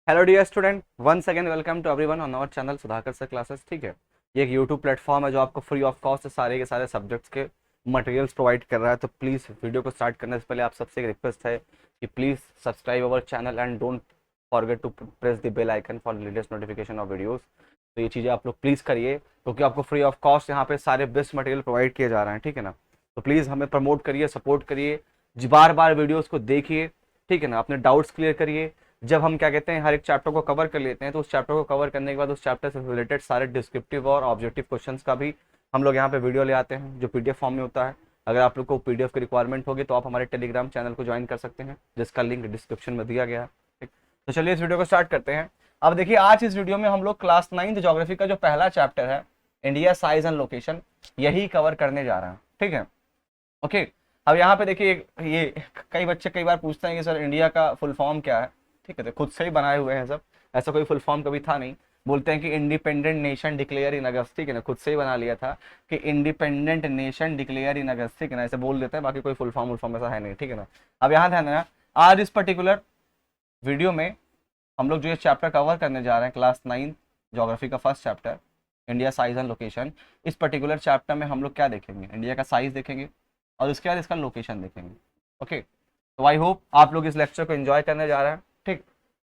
Hello dear student, once again welcome to everyone on our channel Sudhakar sir classes. ठीक है, ये एक YouTube platform है जो आपको फ्री ऑफ कॉस्ट सारे के सारे सब्जेक्ट्स के मटेरियल्स प्रोवाइड कर रहा है। तो प्लीज़ वीडियो को स्टार्ट करने से पहले आप सबसे एक रिक्वेस्ट है कि please subscribe our channel and don't forget to press the bell icon for latest notification of videos. तो ये चीज़ें आप लोग प्लीज़ करिए क्योंकि आपको फ्री ऑफ कॉस्ट यहाँ पे सारे बेस्ट मटेरियल प्रोवाइड किए जा रहे हैं। ठीक है ना, तो प्लीज़ हमें प्रमोट करिए, सपोर्ट करिए, बार बार वीडियोज़ को देखिए। ठीक है ना, अपने डाउट्स क्लियर करिए। जब हम क्या कहते हैं हर एक चैप्टर को कवर कर लेते हैं तो उस चैप्टर को कवर करने के बाद उस चैप्टर से रिलेटेड सारे डिस्क्रिप्टिव और ऑब्जेक्टिव क्वेश्चंस का भी हम लोग यहाँ पे वीडियो ले आते हैं जो पीडीएफ फॉर्म में होता है। अगर आप लोग को पीडीएफ की रिक्वायरमेंट होगी तो आप हमारे टेलीग्राम चैनल को ज्वाइन कर सकते हैं जिसका लिंक डिस्क्रिप्शन में दिया गया है। ठीक, तो चलिए इस वीडियो को स्टार्ट करते हैं। अब देखिए, आज इस वीडियो में हम लोग क्लास 9th ज्योग्राफी का जो पहला चैप्टर है इंडिया साइज एंड लोकेशन, यही कवर करने जा रहे हैं। ठीक है, ओके। अब यहाँ पे देखिए, ये कई बच्चे कई बार पूछते हैं कि सर इंडिया का फुल फॉर्म क्या है। ठीक है, तो खुद से ही बनाए हुए हैं सब, ऐसा कोई फुल फॉर्म कभी था नहीं। बोलते हैं कि इंडिपेंडेंट नेशन डिक्लेयर इन अगस्त। ठीक है ना, खुद से ही बना लिया था कि इंडिपेंडेंट नेशन डिक्लेयर इन अगस्त। ठीक है ना, ऐसे बोल देते हैं, बाकी कोई फुल फॉर्म ऐसा है नहीं। ठीक है ना, अब यहाँ ध्यान देना, आज इस पर्टिकुलर वीडियो में हम लोग जो ये चैप्टर कवर करने जा रहे हैं क्लास 9 ज्योग्राफी का first chapter India size and location, इस पर्टिकुलर चैप्टर में हम लोग क्या देखेंगे, इंडिया का साइज देखेंगे और उसके बाद इसका लोकेशन देखेंगे। ओके, तो आई होप आप लोग इस लेक्चर को एंजॉय करने जा रहे हैं। ठीक,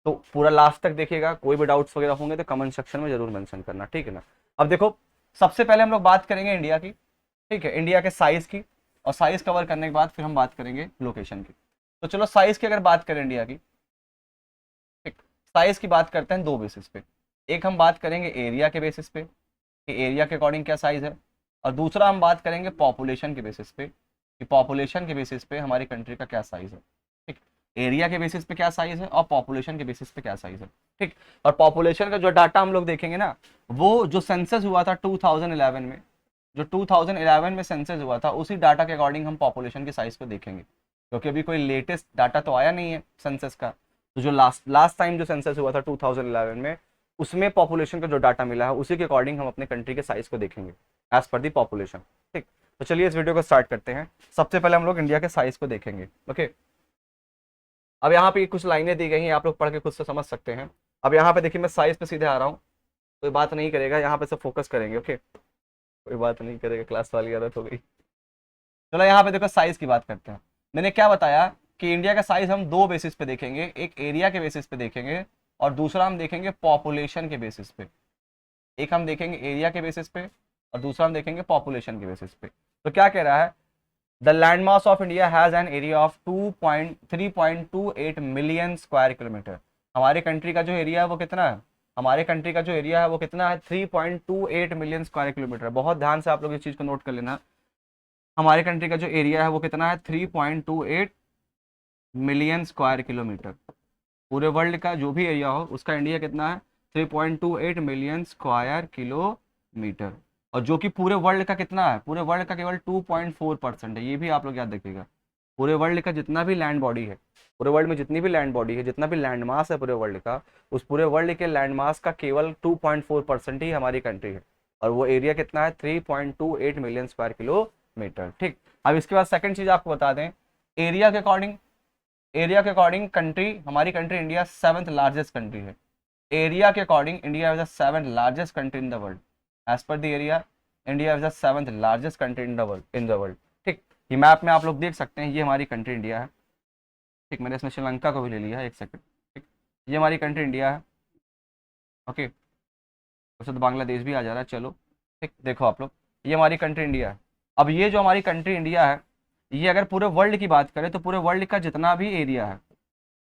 तो पूरा लास्ट तक देखिएगा, कोई भी डाउट्स वगैरह होंगे तो कमेंट सेक्शन में जरूर मेंशन करना। ठीक है ना, अब देखो, सबसे पहले हम लोग बात करेंगे इंडिया की। ठीक है, इंडिया के साइज की, और साइज कवर करने के बाद फिर हम बात करेंगे लोकेशन की। तो चलो साइज की अगर बात करें इंडिया की, ठीक, साइज की बात करते हैं दो बेसिस पे। एक हम बात करेंगे एरिया के बेसिस पे कि एरिया के अकॉर्डिंग क्या साइज है, और दूसरा हम बात करेंगे पॉपुलेशन के बेसिस पे कि पॉपुलेशन के बेसिस पे हमारी कंट्री का क्या साइज है। ठीक, एरिया के बेसिस पे क्या साइज है और पॉपुलेशन के बेसिस पे क्या साइज है। ठीक, और पॉपुलेशन का जो डाटा हम लोग देखेंगे ना, वो जो सेंसस हुआ था 2011 में, जो 2011 में सेंसस हुआ था उसी डाटा के अकॉर्डिंग हम पॉपुलेशन के साइज को देखेंगे, क्योंकि अभी कोई लेटेस्ट डाटा तो आया नहीं है सेंसस का। तो जो लास्ट लास्ट टाइम जो सेंसस हुआ था 2011 में, उसमें पॉपुलेशन का जो डाटा मिला है उसी के अकॉर्डिंग हम अपने कंट्री के साइज को देखेंगे एज पर दी पॉपुलेशन। ठीक, तो चलिए इस वीडियो को स्टार्ट करते हैं। सबसे पहले हम लोग इंडिया के साइज को देखेंगे। ओके, अब यहाँ पे कुछ लाइनें दी गई हैं, आप लोग पढ़ के खुद से समझ सकते हैं। अब यहाँ पे देखिए, मैं साइज पे सीधे आ रहा हूँ, कोई बात नहीं करेगा, यहाँ पे सब फोकस करेंगे। ओके, कोई बात नहीं करेगा, क्लास वाली आदत हो गई। चलो यहाँ पे देखो, साइज की बात करते हैं। मैंने क्या बताया कि इंडिया का साइज हम दो बेसिस पे देखेंगे, एक एरिया के बेसिस पे देखेंगे और दूसरा हम देखेंगे पॉपुलेशन के बेसिस पे। एक हम देखेंगे एरिया के बेसिस पे और दूसरा हम देखेंगे पॉपुलेशन के बेसिस पे। तो क्या कह रहा है, the land mass of India has an area of 3.28 million square kilometre. हमारे कंट्री का जो एरिया है वो कितना है, हमारे कंट्री का जो एरिया है वो कितना है, 3.28 मिलियन स्क्वायर किलोमीटर। बहुत ध्यान से आप लोग इस चीज को नोट कर लेना, हमारे कंट्री का जो एरिया है वो कितना है, 3.28 मिलियन स्क्वायर किलोमीटर। पूरे वर्ल्ड का जो भी एरिया हो उसका इंडिया कितना है, 3.28 मिलियन स्क्वायर किलोमीटर। और जो कि पूरे वर्ल्ड का कितना है, पूरे वर्ल्ड का केवल 2.4% है। ये भी आप लोग याद रखिएगा, पूरे वर्ल्ड का जितना भी लैंड बॉडी है, पूरे वर्ल्ड में जितनी भी लैंड बॉडी है, जितना भी लैंड मास है पूरे वर्ल्ड का, उस पूरे वर्ल्ड के लैंड मास का केवल 2.4% ही हमारी कंट्री है। और वो एरिया कितना है, 3.28 मिलियन स्क्वायर किलोमीटर। ठीक, अब इसके बाद सेकंड चीज आपको बता दें, एरिया के अकॉर्डिंग, एरिया के अकॉर्डिंग कंट्री, हमारी country India 7th largest country है। एरिया के according India is the 7th largest country in the world. As per the area, India is the 7th largest country in the world. ठीक, ये map में आप लोग देख सकते हैं, ये हमारी कंट्री इंडिया है। ठीक, मैंने इसमें श्रीलंका को भी ले लिया है, एक सेकंड। ठीक, ये हमारी कंट्री इंडिया है। ओके, वैसे तो बांग्लादेश भी आ जा रहा है, चलो। ठीक, देखो आप लोग, ये हमारी कंट्री इंडिया है। अब ये जो हमारी कंट्री इंडिया है, ये अगर पूरे वर्ल्ड की बात करें तो पूरे वर्ल्ड का जितना भी एरिया है,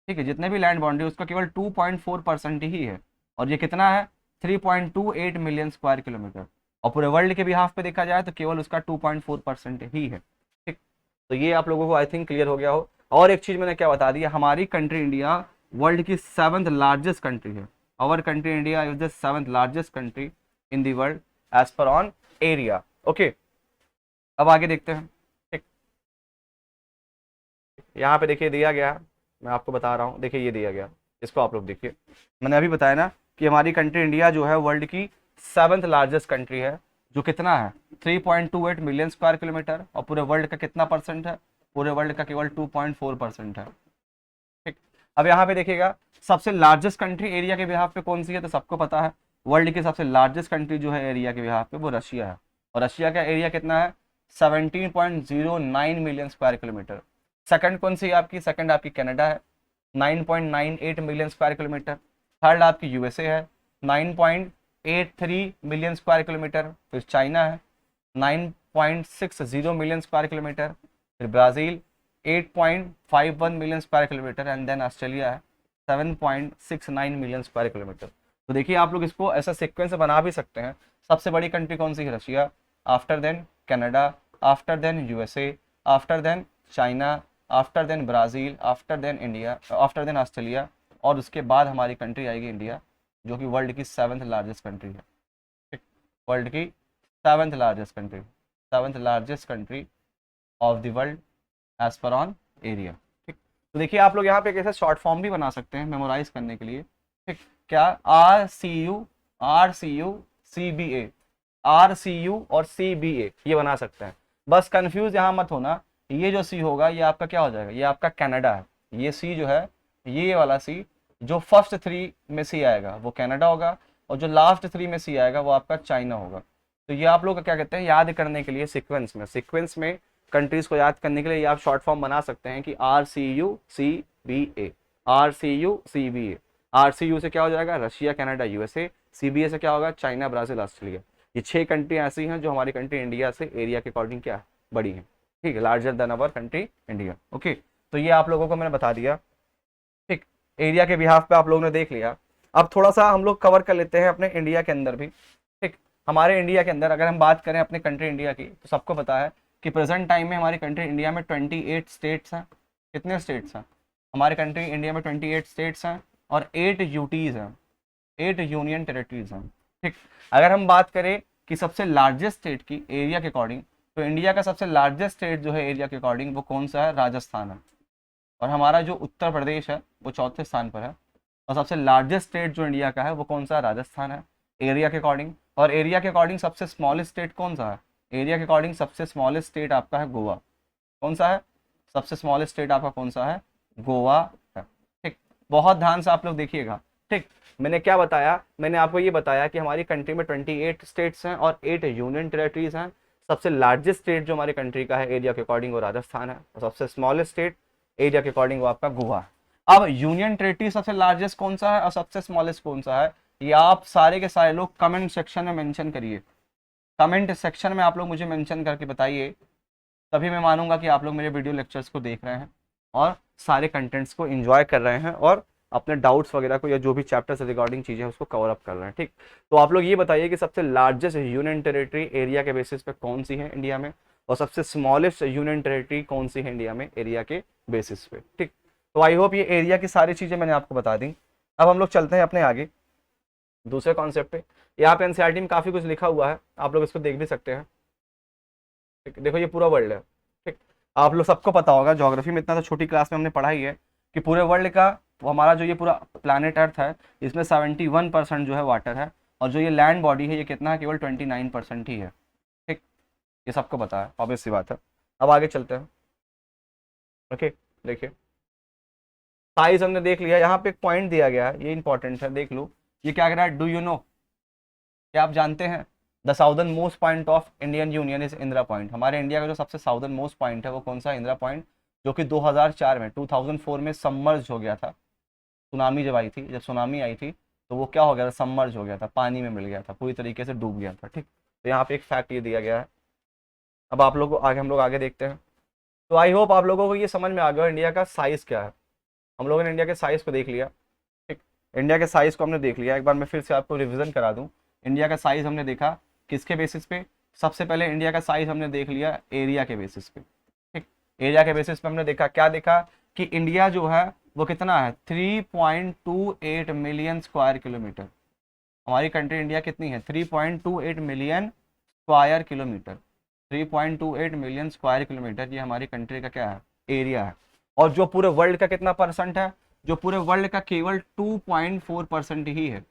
ठीक है, जितने भी लैंड बाउंड्री, उसका केवल 2.4% ही है। और ये कितना है, 3.28 मिलियन स्क्वायर किलोमीटर। और पूरे वर्ल्ड के बिहाफ पे देखा जाए तो केवल उसका 2.4% ही है। ठीक, तो ये आप लोगों को आई थिंक क्लियर हो गया हो। और एक चीज मैंने क्या बता दिया, हमारी कंट्री इंडिया वर्ल्ड की 7th लार्जेस्ट कंट्री है। Our country India is the 7th largest country in the world as per on area. Okay, अब आगे देखते हैं। ठीक, यहाँ पे देखिए दिया गया, मैं आपको बता रहा हूँ, देखिए ये दिया गया, इसको आप लोग देखिए। मैंने अभी बताया ना कि हमारी कंट्री इंडिया जो है वर्ल्ड की 7th लार्जेस्ट कंट्री है, जो कितना है, 3.28 मिलियन स्क्वायर किलोमीटर। और पूरे वर्ल्ड का कितना परसेंट है, पूरे वर्ल्ड का केवल 2.4% है। ठीक, अब यहाँ पे देखिएगा, सबसे लार्जेस्ट कंट्री एरिया के बिहाफ पे कौन सी है, तो सबको पता है वर्ल्ड की सबसे लार्जेस्ट कंट्री जो है एरिया के बिहाफ पे वो रशिया है। और रशिया का एरिया कितना है, 17.09 मिलियन स्क्वायर किलोमीटर। सेकंड कौन सी है आपकी, सेकंड आपकी कनाडा है, 9.98 मिलियन स्क्वायर किलोमीटर। थर्ड आपकी यूएसए है, 9.83 मिलियन स्क्वायर किलोमीटर। फिर चाइना है 9.60 मिलियन स्क्वायर किलोमीटर। फिर Brazil 8.51 million square kilometre. And then Australia है 7.69 मिलियन स्क्वायर किलोमीटर। तो देखिए आप लोग इसको ऐसा सीक्वेंस बना भी सकते हैं। सबसे बड़ी कंट्री कौन सी है, Russia, after then Canada, after then USA, after then China, after then Brazil, after then India, after then Australia, और उसके बाद हमारी कंट्री आएगी इंडिया, जो कि वर्ल्ड की 7th लार्जेस्ट कंट्री है। ठीक, वर्ल्ड की 7th largest country, 7th largest country of the world as per on area. ठीक, तो देखिए आप लोग यहाँ पे कैसे शॉर्ट फॉर्म भी बना सकते हैं मेमोराइज करने के लिए। ठीक, क्या, RCU, RCU और CBA ये बना सकते हैं। बस कंफ्यूज यहाँ मत होना, ये जो सी होगा ये आपका क्या हो जाएगा, ये आपका कनाडा है। ये सी जो है, ये वाला सी जो फर्स्ट 3 में सी आएगा वो कनाडा होगा, और जो लास्ट 3 में सी आएगा वो आपका चाइना होगा। तो ये आप लोग क्या कहते हैं, याद करने के लिए सीक्वेंस में कंट्रीज को याद करने के लिए आप शॉर्ट फॉर्म बना सकते हैं कि RCU, CBA, RCU, CBA। RCU से क्या हो जाएगा, रशिया, कनाडा, यूएसए। CBA से क्या होगा, चाइना, ब्राजील, ऑस्ट्रेलिया। ये 6 कंट्री ऐसी हैं जो हमारी कंट्री इंडिया से एरिया के अकॉर्डिंग क्या बड़ी है। ठीक है, larger than our country India. Okay, तो ये आप लोगों को मैंने बता दिया। ठीक, एरिया के बिहाफ पे आप लोगों ने देख लिया। अब थोड़ा सा हम लोग कवर कर लेते हैं अपने इंडिया के अंदर भी। ठीक, हमारे इंडिया के अंदर अगर हम बात करें अपने कंट्री इंडिया की, तो सबको पता है कि प्रेजेंट टाइम में हमारी कंट्री इंडिया में 28 स्टेट्स हैं। कितने स्टेट्स हैं हमारे कंट्री इंडिया में, 28 स्टेट्स हैं और 8 यूटीज़ हैं, 8 यूनियन टेरेटरीज हैं। ठीक, अगर हम बात करें कि सबसे लार्जेस्ट स्टेट की एरिया के अकॉर्डिंग, तो इंडिया का सबसे लार्जेस्ट स्टेट जो है एरिया के अकॉर्डिंग वो कौन सा है, राजस्थान है। और हमारा जो उत्तर प्रदेश है वो 4थे स्थान पर है। और सबसे लार्जेस्ट स्टेट जो इंडिया का है वो कौन सा है, राजस्थान है एरिया के अकॉर्डिंग। और एरिया के अकॉर्डिंग सबसे स्मॉलेस्ट स्टेट कौन सा है, एरिया के अकॉर्डिंग सबसे स्मॉलेस्ट स्टेट आपका है गोवा। कौन सा है, सबसे स्मॉलेस्ट स्टेट आपका कौन सा है, गोवा है। ठीक, बहुत ध्यान से आप लोग देखिएगा। ठीक, मैंने क्या बताया, मैंने आपको ये बताया कि हमारी कंट्री में 28 स्टेट्स हैं और 8 यूनियन टेरेटरीज हैं। सबसे लार्जेस्ट स्टेट जो हमारी कंट्री का है एरिया के अकॉर्डिंग वो राजस्थान है, और सबसे स्मॉलेस्ट स्टेट एरिया के अकॉर्डिंग वो आपका गोवा है। अब यूनियन टेरेटरी सबसे लार्जेस्ट कौन सा है और सबसे स्मॉलेस्ट कौन सा है, ये आप सारे के सारे लोग कमेंट सेक्शन में मेंशन करिए। कमेंट सेक्शन में आप लोग मुझे मेंशन करके बताइए, तभी मैं मानूंगा कि आप लोग मेरे वीडियो लेक्चर्स को देख रहे हैं और सारे कंटेंट्स को एंजॉय कर रहे हैं और अपने डाउट्स वगैरह को या जो भी चैप्टर से रिगार्डिंग चीज़ें उसको कवर अप कर रहे हैं। ठीक, तो आप लोग ये बताइए कि सबसे लार्जेस्ट यूनियन टेरेटरी एरिया के बेसिस पे कौन सी है इंडिया में, और सबसे स्मॉलेस्ट यूनियन टेरेटरी कौन सी है इंडिया में एरिया के बेसिस पे। ठीक, तो आई होप ये एरिया की सारी चीज़ें मैंने आपको बता दी। अब हम लोग चलते हैं अपने आगे दूसरे कॉन्सेप्ट पे। यहाँ पे एनसीईआरटी में काफ़ी कुछ लिखा हुआ है, आप लोग इसको देख भी सकते हैं। ठीक, देखो ये पूरा वर्ल्ड है। ठीक, आप लोग सबको पता होगा, ज्योग्राफी में इतना तो छोटी क्लास में हमने पढ़ा ही है कि पूरे वर्ल्ड का हमारा जो ये पूरा प्लानट अर्थ है इसमें 71% जो है वाटर है, और जो ये लैंड बॉडी है ये कितना है, केवल 29% ही है। ठीक, ये सबको पता है, ऑब्वियस सी बात है। अब आगे चलते हैं। ओके, देखिए साइज हमने देख लिया, यहाँ पे एक पॉइंट दिया गया है, ये इंपॉर्टेंट है, देख लो। ये क्या कह रहा है, डू यू नो, क्या आप जानते हैं the southern most point of Indian union is Indira point. हमारे इंडिया का जो सबसे साउदर्न मोस्ट पॉइंट है वो कौन सा, इंदिरा पॉइंट, जो कि 2004 में 2004 में सबमर्ज हो गया था। सुनामी जब आई थी, जब सुनामी आई थी तो वो क्या हो गया था, सबमर्ज हो गया था, पानी में मिल गया था, पूरी तरीके से डूब गया था। ठीक, तो यहाँ पे एक फैक्ट ये दिया गया है। अब आप लोग को आगे, हम लोग आगे देखते हैं। तो आई होप आप लोगों को ये समझ में आ गया इंडिया का साइज़ क्या है। हम लोगों ने इंडिया के साइज़ को देख लिया। ठीक, इंडिया के साइज़ को हमने देख लिया, एक बार मैं फिर से आपको रिविज़न करा दूँ। इंडिया का साइज़ हमने देखा किसके बेसिस पे, सबसे पहले इंडिया का साइज़ हमने देख लिया एरिया के बेसिस पे। ठीक, एरिया के बेसिस पे हमने देखा, क्या देखा कि इंडिया जो है वो कितना है, 3.28 मिलियन स्क्वायर किलोमीटर। हमारी कंट्री इंडिया कितनी है, 3.28 million square kilometre. 3.28 million square kilometre ये हमारी कंट्री का क्या है, एरिया है। और जो पूरे वर्ल्ड का कितना परसेंट है, जो पूरे वर्ल्ड का केवल 2.4% ही है।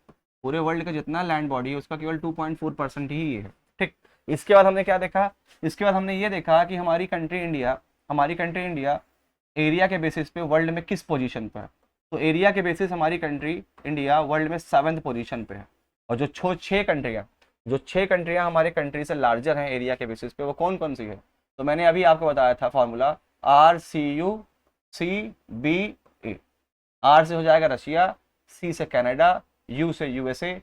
पूरे वर्ल्ड का जितना लैंड बॉडी है उसका केवल 2.4% ही है। ठीक, इसके बाद हमने क्या देखा, इसके बाद हमने ये देखा कि हमारी कंट्री इंडिया एरिया के बेसिस पे वर्ल्ड में किस पोजीशन पर है। तो एरिया के बेसिस हमारी कंट्री इंडिया वर्ल्ड में 7th पोजीशन पे है। और जो छह कंट्रियां हमारे कंट्री से लार्जर हैं एरिया के बेसिस पे, वो कौन कौन सी है? तो मैंने अभी आपको बताया था फॉर्मूला, RCU CBE। आर से हो जाएगा रशिया, सी से कनाडा, यू से यूएसए,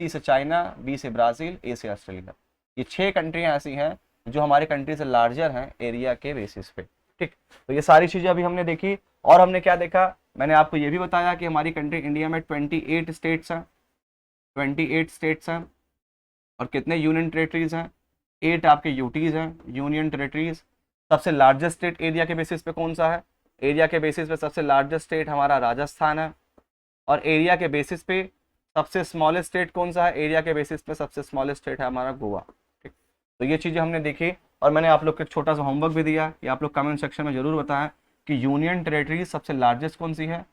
सी से चाइना, बी से ब्राज़ील, ए से ऑस्ट्रेलिया। ये 6 कंट्रियां ऐसी हैं जो हमारे कंट्री से लार्जर हैं एरिया के बेसिस पे। ठीक, तो ये सारी चीज़ें अभी हमने देखी। और हमने क्या देखा, मैंने आपको ये भी बताया कि हमारी कंट्री इंडिया में 28 स्टेट्स हैं, 28 स्टेट्स हैं। और कितने यूनियन टेरेटरीज हैं? 8 आपके यूटीज हैं, यूनियन टेरेटरीज। सबसे लार्जेस्ट स्टेट एरिया के बेसिस पे कौन सा है? एरिया के बेसिस पे सबसे लार्जेस्ट स्टेट हमारा राजस्थान है। और एरिया के बेसिस पे सबसे स्मॉलेस्ट स्टेट कौन सा है? एरिया के बेसिस पे सबसे स्मॉलेस्ट स्टेट है हमारा गोवा। ठीक, तो ये चीज़ें हमने देखी। और मैंने आप लोग को एक छोटा सा होमवर्क भी दिया कि आप लोग कमेंट सेक्शन में जरूर बताएं कि यूनियन टेरेटरीज सबसे लार्जेस्ट कौन सी है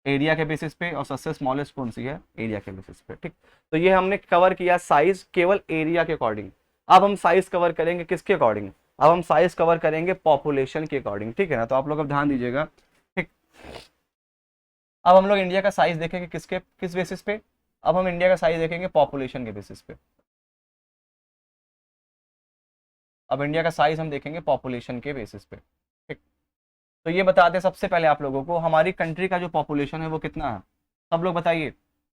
एरिया के बेसिस पे, और सबसे स्मॉलेस्ट कौन सी है एरिया के बेसिस पे। ठीक, तो ये हमने कवर किया साइज केवल एरिया के अकॉर्डिंग। अब हम साइज कवर करेंगे किसके अकॉर्डिंग? अब हम साइज कवर करेंगे पॉपुलेशन के अकॉर्डिंग। ठीक है ना, तो आप लोग अब ध्यान दीजिएगा। ठीक, अब हम लोग इंडिया का साइज देखेंगे किस बेसिस पे? अब हम इंडिया का साइज देखेंगे पॉपुलेशन के बेसिस पे। अब इंडिया का साइज हम देखेंगे पॉपुलेशन के बेसिस पे। ठीक, तो ये बता दें सबसे पहले आप लोगों को, हमारी कंट्री का जो पॉपुलेशन है वो कितना है? सब लोग बताइए।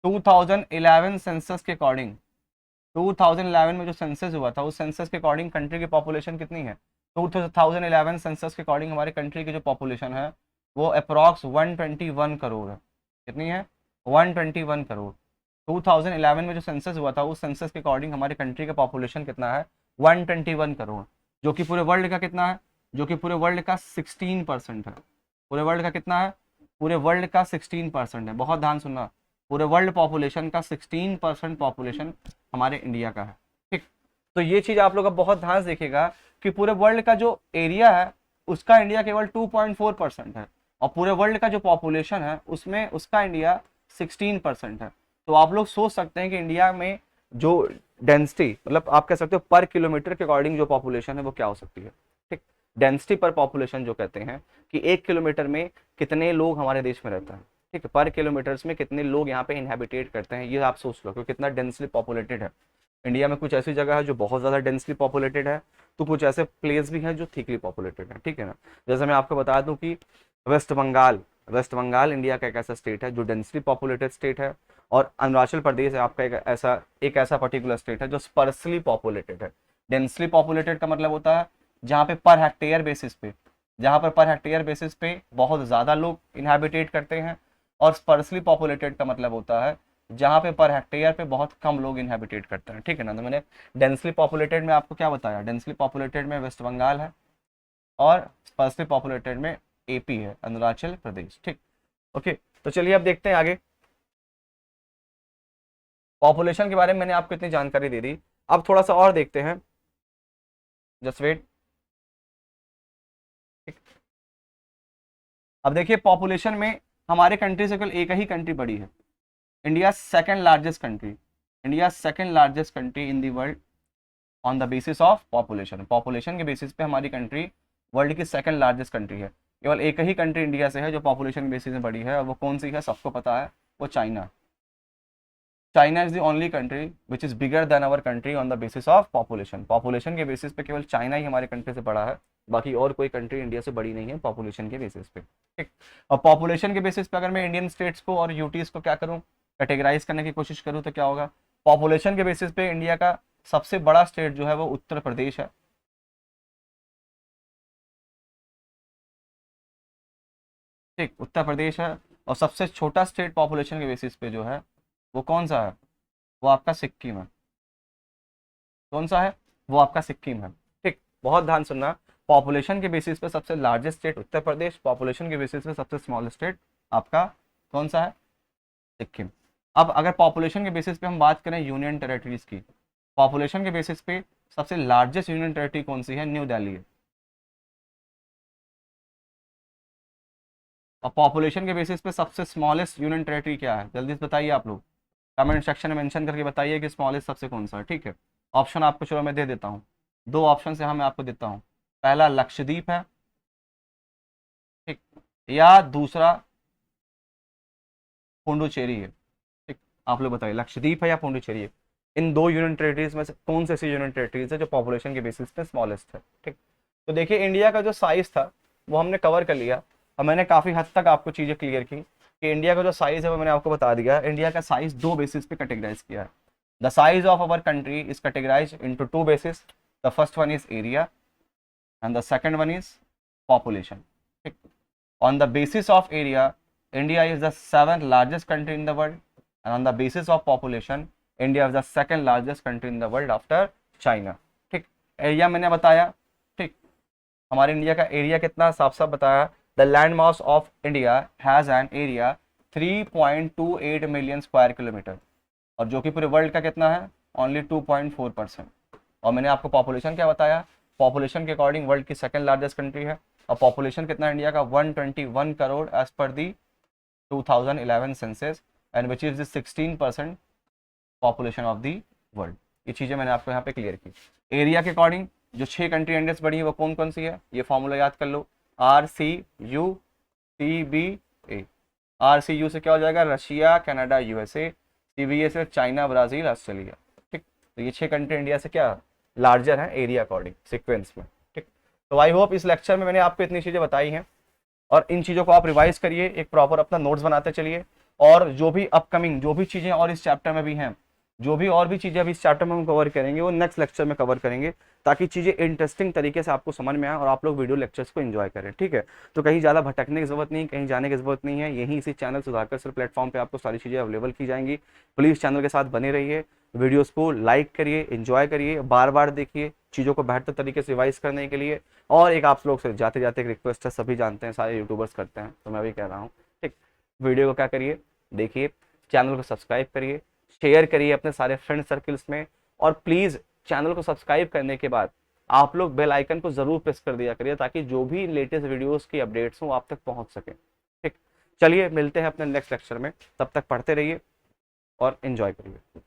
2011 सेंसस के अकॉर्डिंग, 2011 में जो सेंसस हुआ था उस सेंसस के अकॉर्डिंग कंट्री की पॉपुलेशन कितनी है? 2011 सेंसस के अकॉर्डिंग हमारे कंट्री की जो पॉपुलेशन है वो अप्रॉक्स 121 करोड़ है। कितनी है? 121 करोड़। 2011 में जो सेंसस हुआ था उस सेंसस के अकॉर्डिंग हमारे कंट्री का पॉपुलेशन कितना है? 121 करोड़, जो कि पूरे वर्ल्ड का कितना है? जो कि पूरे वर्ल्ड का 16% है। पूरे वर्ल्ड का कितना है? पूरे वर्ल्ड का 16% है। बहुत ध्यान सुनना, पूरे वर्ल्ड पॉपुलेशन का 16% पॉपुलेशन हमारे इंडिया का है। ठीक, तो ये चीज आप लोग अब बहुत ध्यान से देखिएगा कि पूरे वर्ल्ड का जो एरिया है उसका इंडिया केवल 2.4% है, और पूरे वर्ल्ड का जो पॉपुलेशन है उसमें उसका इंडिया 16% है। तो आप लोग सोच सकते हैं कि इंडिया में जो डेंसिटी, मतलब आप कह सकते हो पर किलोमीटर के अकॉर्डिंग जो पॉपुलेशन है वो क्या हो सकती है। ठीक, डेंसिटी पर पॉपुलेशन जो कहते हैं कि 1 किलोमीटर में कितने लोग हमारे देश में रहते हैं। ठीक है, पर किलोमीटर्स में कितने लोग यहाँ पे इनहेबिटेट करते हैं, ये आप सोच लो कि कितना डेंसली पॉपुलेटेड है। इंडिया में कुछ ऐसी जगह है जो बहुत ज़्यादा डेंसली पॉपुलेटेड है, तो कुछ ऐसे प्लेस भी हैं जो थिकली पॉपुलेटेड है। ठीक है ना, जैसे मैं आपको बता दूं कि वेस्ट बंगाल इंडिया का एक ऐसा स्टेट है जो डेंसली पॉपुलेटेड स्टेट है। और अरुणाचल प्रदेश है आपका एक ऐसा पर्टिकुलर स्टेट है जो स्पर्सली पॉपुलेटेड है। डेंसली पॉपुलेटेड का मतलब होता है जहाँ पे पर हेक्टेयर बेसिस पे, जहाँ पर पर हेक्टेयर बेसिस पे बहुत ज़्यादा लोग इनहेबिटेट करते हैं। और स्पर्सली पॉपुलेटेड का मतलब होता है जहाँ पे पर हेक्टेयर पे बहुत कम लोग इनहेबिटेट करते हैं। ठीक है ना, तो मैंने डेंसली पॉपुलेटेड में आपको क्या बताया? डेंसली पॉपुलेटेड में वेस्ट बंगाल है, और स्पर्सली पॉपुलेटेड में एपी है, अरुणाचल प्रदेश। ठीक, ओके, तो चलिए अब देखते हैं आगे। पॉपुलेशन के बारे में मैंने आपको इतनी जानकारी दे दी, अब थोड़ा सा और देखते हैं। Just wait. अब देखिए पॉपुलेशन में हमारे कंट्री से केवल एक ही कंट्री बड़ी है, India second largest country. India second largest country in the world on the basis of population. Population के बेसिस पे हमारी कंट्री वर्ल्ड की सेकंड लार्जेस्ट कंट्री है। केवल एक ही कंट्री इंडिया से है जो पॉपुलेशन के बेसिस में बड़ी है, और वो कौन सी है? सबको पता है, वो China. China is the only country which is bigger than our country on the basis of population. Population के बेसिस पे केवल चाइना ही हमारे कंट्री से बड़ा है, बाकी और कोई कंट्री इंडिया से बड़ी नहीं है पॉपुलेशन के बेसिस पे। ठीक, और पॉपुलेशन के बेसिस पे अगर मैं इंडियन स्टेट्स को और यूटीज को क्या करूँ, कैटेगराइज करने की कोशिश करूँ, तो क्या होगा? पॉपुलेशन के बेसिस पे इंडिया का सबसे बड़ा स्टेट जो है वो उत्तर प्रदेश है। ठीक, उत्तर प्रदेश है। और सबसे छोटा स्टेट पॉपुलेशन के बेसिस पे जो है वो कौन सा है? वो आपका सिक्किम है। कौन सा है? वो आपका सिक्किम है। ठीक, बहुत ध्यान सुनना, पॉपुलेशन के बेसिस पे सबसे largest state Uttar Pradesh, population के बेसिस पे सबसे स्मॉल स्टेट आपका कौन सा है? सिक्किम। अब अगर पॉपुलेशन के बेसिस पे हम बात करें यूनियन टेरेटरीज की, पॉपुलेशन के बेसिस पे सबसे लार्जेस्ट यूनियन टेरेटरी कौन सी है? न्यू दिल्ली है। और पॉपुलेशन के बेसिस पे सबसे स्मॉलेस्ट यूनियन टेरेटरी क्या है? जल्दी से बताइए आप लोग, कमेंट सेक्शन में मेंशन करके बताइए कि स्मॉलेस्ट सबसे कौन सा है। ठीक है, ऑप्शन आपको चलो मैं दे देता हूँ, 2 ऑप्शन से मैं आपको देता हूँ। पहला लक्षद्वीप है, ठीक, या दूसरा पुडुचेरी है। ठीक, आप लोग बताइए लक्षद्वीप है या पुडुचेरी है? इन दो यूनियन टेरिटरीज में से कौन सी ऐसी यूनियन टेरिटरीज है जो पॉपुलेशन के बेसिस पे स्मॉलेस्ट है? ठीक, तो देखिए इंडिया का जो साइज था वो हमने कवर कर लिया और मैंने काफ़ी हद तक आपको चीज़ें क्लियर की कि इंडिया का जो साइज है वो मैंने आपको बता दिया। इंडिया का साइज दो बेसिस पे कैटेगराइज किया है। The size of our country is categorize into two basis. The first one is area and the second one is population. ठीक, on the basis of area India is the seventh largest country in the world and on the basis of population India is the second largest country in the world after China. ठीक, area मैंने बताया। ठीक, हमारे India का area कितना साफ साफ बताया। The land mass of India has an area 3.28 million square kilometre और जो कि पूरे वर्ल्ड का कितना है? ओनली 2.4%। और मैंने आपको पॉपुलेशन क्या बताया? पॉपुलेशन के अकॉर्डिंग वर्ल्ड की सेकंड लार्जेस्ट कंट्री है और पॉपुलेशन कितना इंडिया का? 121 crore as per the 2011 census and which is the 16% population of the world. ये चीज़ें मैंने आपको यहाँ पे क्लियर की। एरिया के अकॉर्डिंग जो 6 कंट्री इंडेक्स बड़ी है वो कौन कौन सी है? ये फॉर्मूला याद कर लो, RCU-CBA। RCU से क्या हो जाएगा? Russia, Canada, USA. CBA से चाइना, ब्राज़ील, ऑस्ट्रेलिया। ठीक, तो ये 6 कंट्री इंडिया से क्या लार्जर है एरिया अकॉर्डिंग सिक्वेंस में। ठीक, तो आई होप इस लेक्चर में मैंने आपको इतनी चीज़ें बताई हैं और इन चीज़ों को आप रिवाइज करिए, एक प्रॉपर अपना नोट्स बनाते चलिए और जो भी अपकमिंग जो भी चीज़ें और इस चैप्टर में भी हैं, जो भी और भी चीज़ें अभी इस चैप्टर में हम कवर करेंगे वो नेक्स्ट लेक्चर में कवर करेंगे ताकि चीज़ें इंटरेस्टिंग तरीके से आपको समझ में आए और आप लोग वीडियो लेक्चर्स को एंजॉय करें। ठीक है, तो कहीं ज़्यादा भटकने की जरूरत नहीं, कहीं जाने की जरूरत नहीं है। यहीं इसी चैनल सुधाकर सर प्लेटफॉर्म पे आपको सारी चीज़ें अवेलेबल की जाएंगी। प्लीज़ चैनल के साथ बने रहिए, वीडियोज़ को लाइक करिए, एंजॉय करिए, बार बार देखिए चीज़ों को बेहतर तरीके से रिवाइज करने के लिए। और एक आप लोग से जाते जाते एक रिक्वेस्ट है, सभी जानते हैं, सारे यूट्यूबर्स करते हैं, तो मैं भी कह रहा हूँ। ठीक, वीडियो को क्या करिए, देखिए, चैनल को सब्सक्राइब करिए, शेयर करिए अपने सारे फ्रेंड सर्कल्स में और प्लीज़ चैनल को सब्सक्राइब करने के बाद आप लोग बेल आइकन को ज़रूर प्रेस कर दिया करिए ताकि जो भी लेटेस्ट वीडियोस की अपडेट्स हों आप तक पहुंच सके। ठीक, चलिए मिलते हैं अपने नेक्स्ट लेक्चर में, तब तक पढ़ते रहिए और एंजॉय करिए।